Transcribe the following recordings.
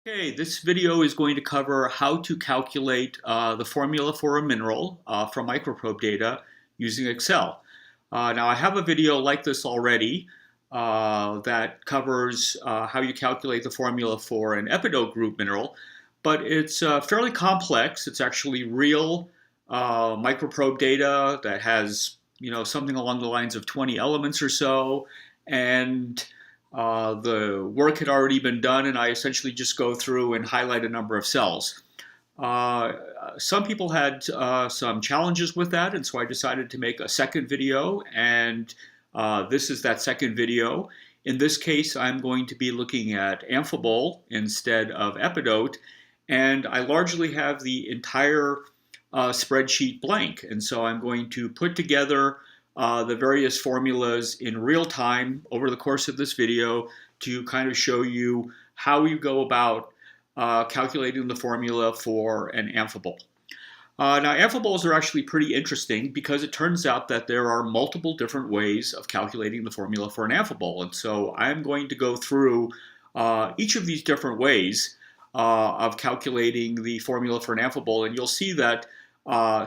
Okay, this video is going to cover how to calculate the formula for a mineral from microprobe data using Excel. Now I have a video like this already that covers how you calculate the formula for an epidote group mineral, but it's fairly complex. It's actually real microprobe data that has, something along the lines of 20 elements or so, and the work had already been done, and I essentially just go through and highlight a number of cells. Uh, some people had some challenges with that, and so I decided to make a second video, and this is that second video. In this case, I'm going to be looking at amphibole instead of epidote, and I largely have the entire spreadsheet blank, and so I'm going to put together the various formulas in real time over the course of this video to kind of show you how you go about calculating the formula for an amphibole. Now, amphiboles are actually pretty interesting because it turns out that there are multiple different ways of calculating the formula for an amphibole. And so I'm going to go through each of these different ways of calculating the formula for an amphibole, and you'll see that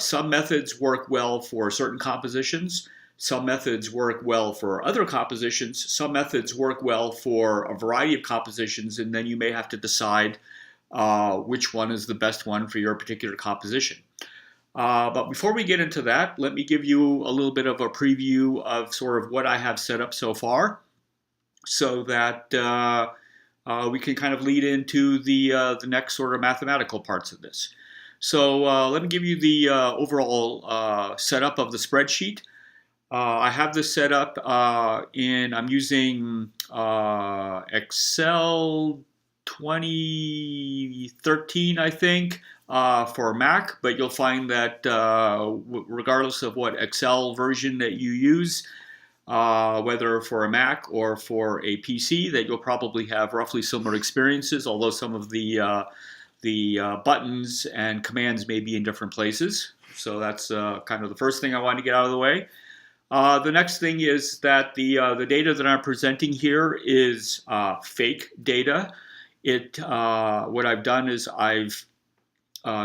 some methods work well for certain compositions. Some methods work well for other compositions. Some methods work well for a variety of compositions, and then you may have to decide which one is the best one for your particular composition. But before we get into that, let me give you a little bit of a preview of sort of what I have set up so far so that we can kind of lead into the next sort of mathematical parts of this. So let me give you the overall setup of the spreadsheet. I have this set up I'm using Excel 2013, I think, for Mac, but you'll find that regardless of what Excel version that you use, whether for a Mac or for a PC, that you'll probably have roughly similar experiences, although some of the buttons and commands may be in different places. So that's kind of the first thing I want to get out of the way. The next thing is that the data that I'm presenting here is fake data. What I've done is I've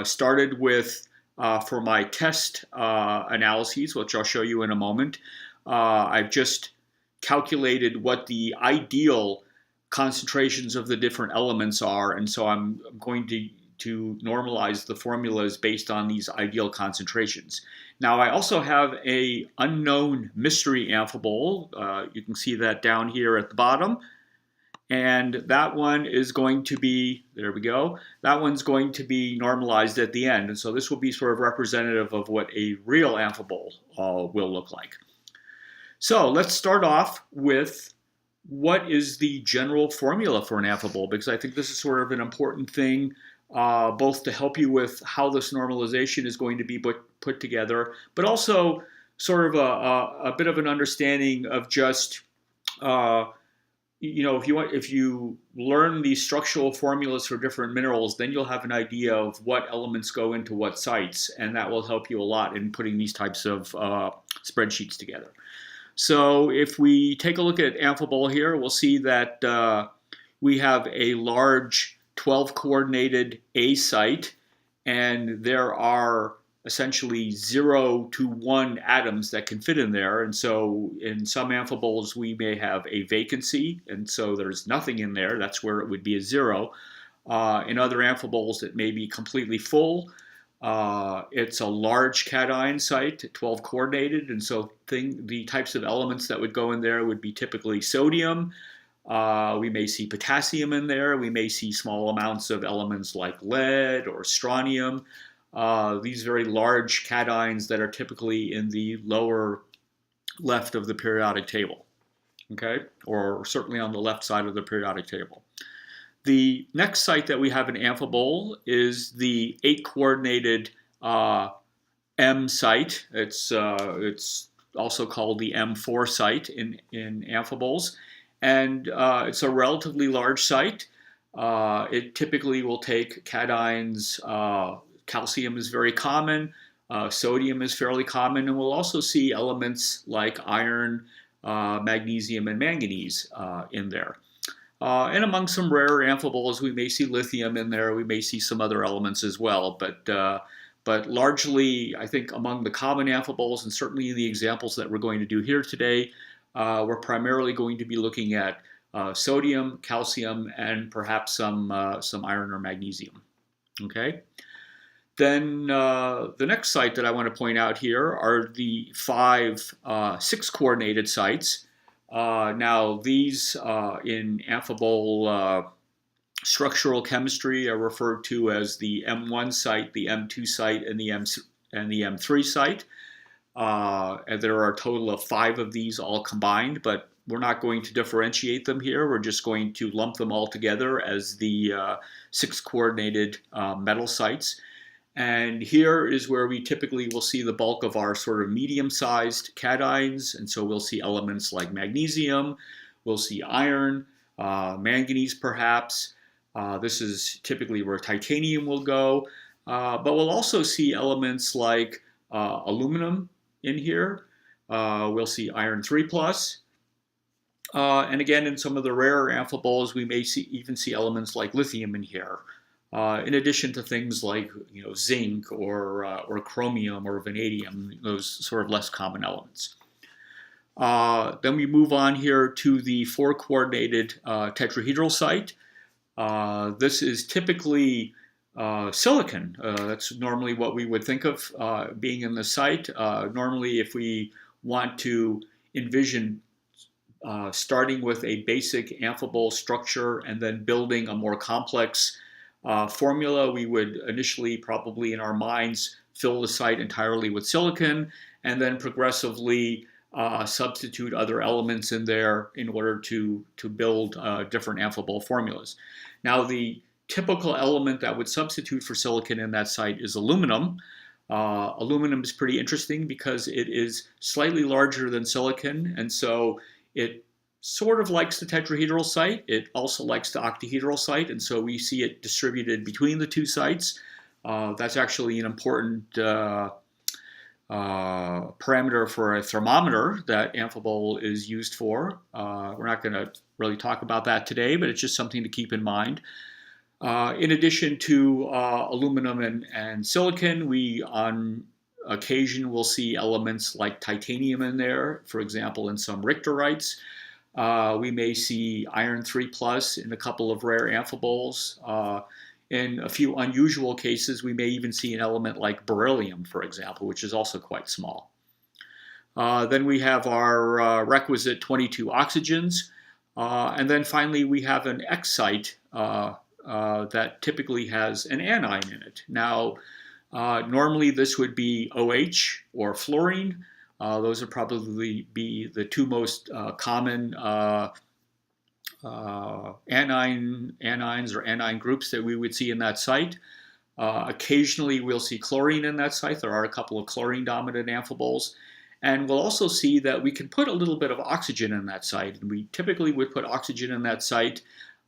started with, for my test analyses, which I'll show you in a moment, I've just calculated what the ideal concentrations of the different elements are, and so I'm going to normalize the formulas based on these ideal concentrations. Now I also have a unknown mystery amphibole. You can see that down here at the bottom, and that one is going to be, there we go, that one's going to be normalized at the end, and so this will be sort of representative of what a real amphibole will look like. So let's start off with what is the general formula for an amphibole, because I think this is sort of an important thing, both to help you with how this normalization is going to be put together, but also sort of a bit of an understanding of just, if you learn these structural formulas for different minerals, then you'll have an idea of what elements go into what sites, and that will help you a lot in putting these types of spreadsheets together. So if we take a look at amphibole here, we'll see that we have a large 12 coordinated A site, and there are essentially 0 to 1 atoms that can fit in there. And so in some amphiboles we may have a vacancy, and so there's nothing in there. That's where it would be a 0. In other amphiboles it may be completely full. It's a large cation site, 12 coordinated, and so the types of elements that would go in there would be typically sodium. We may see potassium in there. We may see small amounts of elements like lead or strontium. These very large cations that are typically in the lower left of the periodic table, okay, or certainly on the left side of the periodic table. The next site that we have in amphibole is the 8 coordinated M site. It's also called the M4 site in amphiboles, and it's a relatively large site. It typically will take cations. Calcium is very common. Sodium is fairly common, and we'll also see elements like iron, magnesium, and manganese in there. And among some rarer amphiboles, we may see lithium in there. We may see some other elements as well. But largely, I think among the common amphiboles, and certainly the examples that we're going to do here today, we're primarily going to be looking at sodium, calcium, and perhaps some iron or magnesium. Okay. Then the next site that I want to point out here are the 5 6-coordinated sites. Now these in amphibole structural chemistry are referred to as the M1 site, the M2 site, and the M3 site. And there are a total of 5 of these all combined, but we're not going to differentiate them here. We're just going to lump them all together as the 6-coordinated metal sites. And here is where we typically will see the bulk of our sort of medium-sized cations. And so we'll see elements like magnesium, we'll see iron, manganese perhaps. This is typically where titanium will go. But we'll also see elements like aluminum in here. We'll see iron 3+. And again, in some of the rarer amphiboles, we may even see elements like lithium in here. In addition to things like zinc or chromium or vanadium, those sort of less common elements. Then we move on here to the 4-coordinated tetrahedral site. This is typically silicon. That's normally what we would think of being in the site. Normally, if we want to envision starting with a basic amphibole structure and then building a more complex formula, we would initially probably in our minds fill the site entirely with silicon and then progressively substitute other elements in there in order to build different amphibole formulas. Now the typical element that would substitute for silicon in that site is aluminum. Aluminum is pretty interesting because it is slightly larger than silicon, and so it sort of likes the tetrahedral site. It also likes the octahedral site, and so we see it distributed between the 2 sites. That's actually an important parameter for a thermometer that amphibole is used for. We're not going to really talk about that today, but it's just something to keep in mind. In addition to aluminum and silicon, we on occasion will see elements like titanium in there, for example, in some richterites. We may see iron 3+ in a couple of rare amphiboles. In a few unusual cases, we may even see an element like beryllium, for example, which is also quite small. Then we have our requisite 22 oxygens. And then finally, we have an X site that typically has an anion in it. Now, normally this would be OH or fluorine. Those would probably be the 2 most common anions or anion groups that we would see in that site. Occasionally we'll see chlorine in that site. There are a couple of chlorine-dominant amphiboles. And we'll also see that we can put a little bit of oxygen in that site. And we typically would put oxygen in that site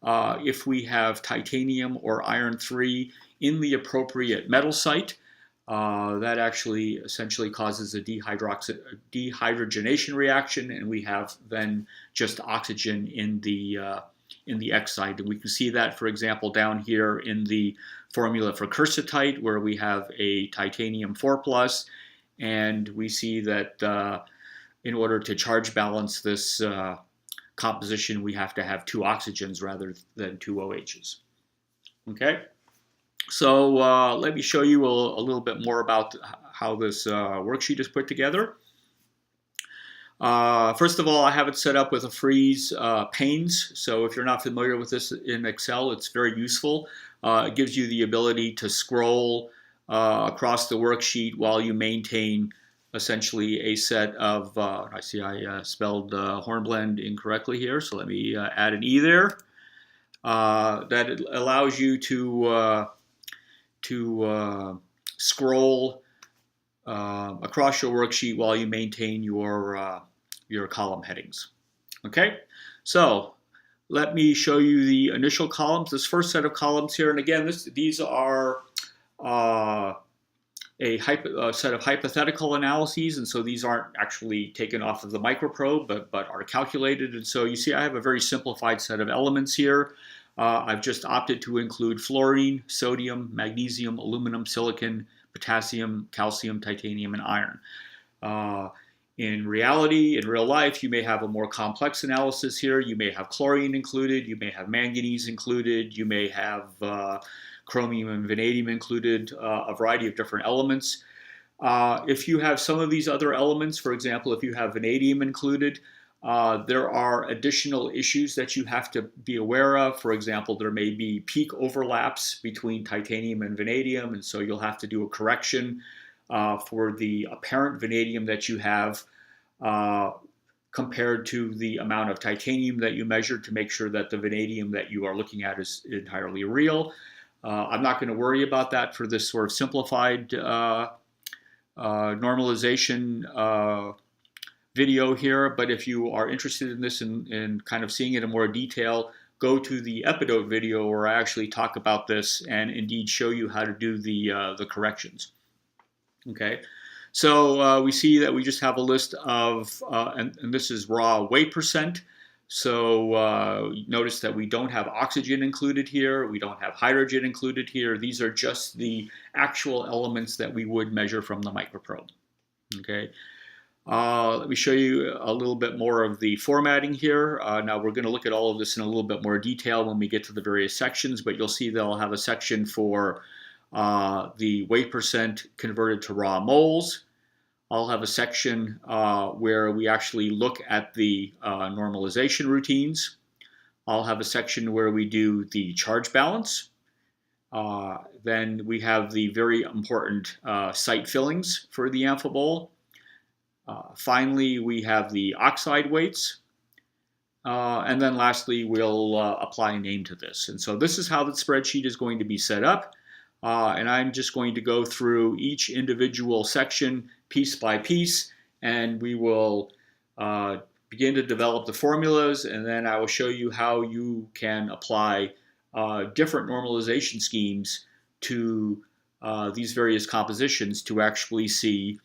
if we have titanium or iron 3 in the appropriate metal site. That actually essentially causes a dehydrogenation reaction, and we have then just oxygen in the X site. And we can see that, for example, down here in the formula for quercitite, where we have a titanium 4+, and we see that in order to charge balance this composition, we have to have 2 oxygens rather than 2 OHs. Okay. So let me show you a little bit more about how this worksheet is put together. First of all, I have it set up with a freeze panes. So if you're not familiar with this in Excel, it's very useful. It gives you the ability to scroll across the worksheet while you maintain essentially a set of, I see I spelled hornblende incorrectly here, so let me add an E there. That allows you to scroll across your worksheet while you maintain your column headings. Okay, so let me show you the initial columns. This first set of columns here, and again, these are a set of hypothetical analyses, and so these aren't actually taken off of the microprobe, but are calculated. And so you see I have a very simplified set of elements here. I've just opted to include fluorine, sodium, magnesium, aluminum, silicon, potassium, calcium, titanium, and iron. In reality, in real life, you may have a more complex analysis here. You may have chlorine included, you may have manganese included, you may have chromium and vanadium included, a variety of different elements. If you have some of these other elements, for example, if you have vanadium included, there are additional issues that you have to be aware of. For example, there may be peak overlaps between titanium and vanadium, and so you'll have to do a correction for the apparent vanadium that you have compared to the amount of titanium that you measured to make sure that the vanadium that you are looking at is entirely real. I'm not going to worry about that for this sort of simplified normalization video here, but if you are interested in this and kind of seeing it in more detail, go to the epidote video where I actually talk about this and indeed show you how to do the corrections. Okay, so we see that we just have a list of, and this is raw weight percent. So notice that we don't have oxygen included here. We don't have hydrogen included here. These are just the actual elements that we would measure from the microprobe. Okay. Let me show you a little bit more of the formatting here. Now we're going to look at all of this in a little bit more detail when we get to the various sections, but you'll see that I'll have a section for the weight percent converted to raw moles. I'll have a section where we actually look at the normalization routines. I'll have a section where we do the charge balance. Then we have the very important site fillings for the amphibole. Finally, we have the oxide weights. And then lastly, we'll apply a name to this. And so this is how the spreadsheet is going to be set up. And I'm just going to go through each individual section piece by piece, and we will begin to develop the formulas, and then I will show you how you can apply different normalization schemes to these various compositions to actually see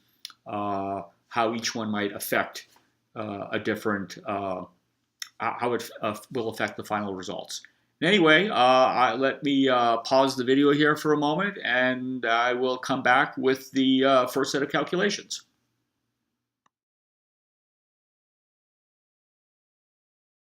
how each one might affect a different, how it will affect the final results. Anyway, let me pause the video here for a moment, and I will come back with the first set of calculations.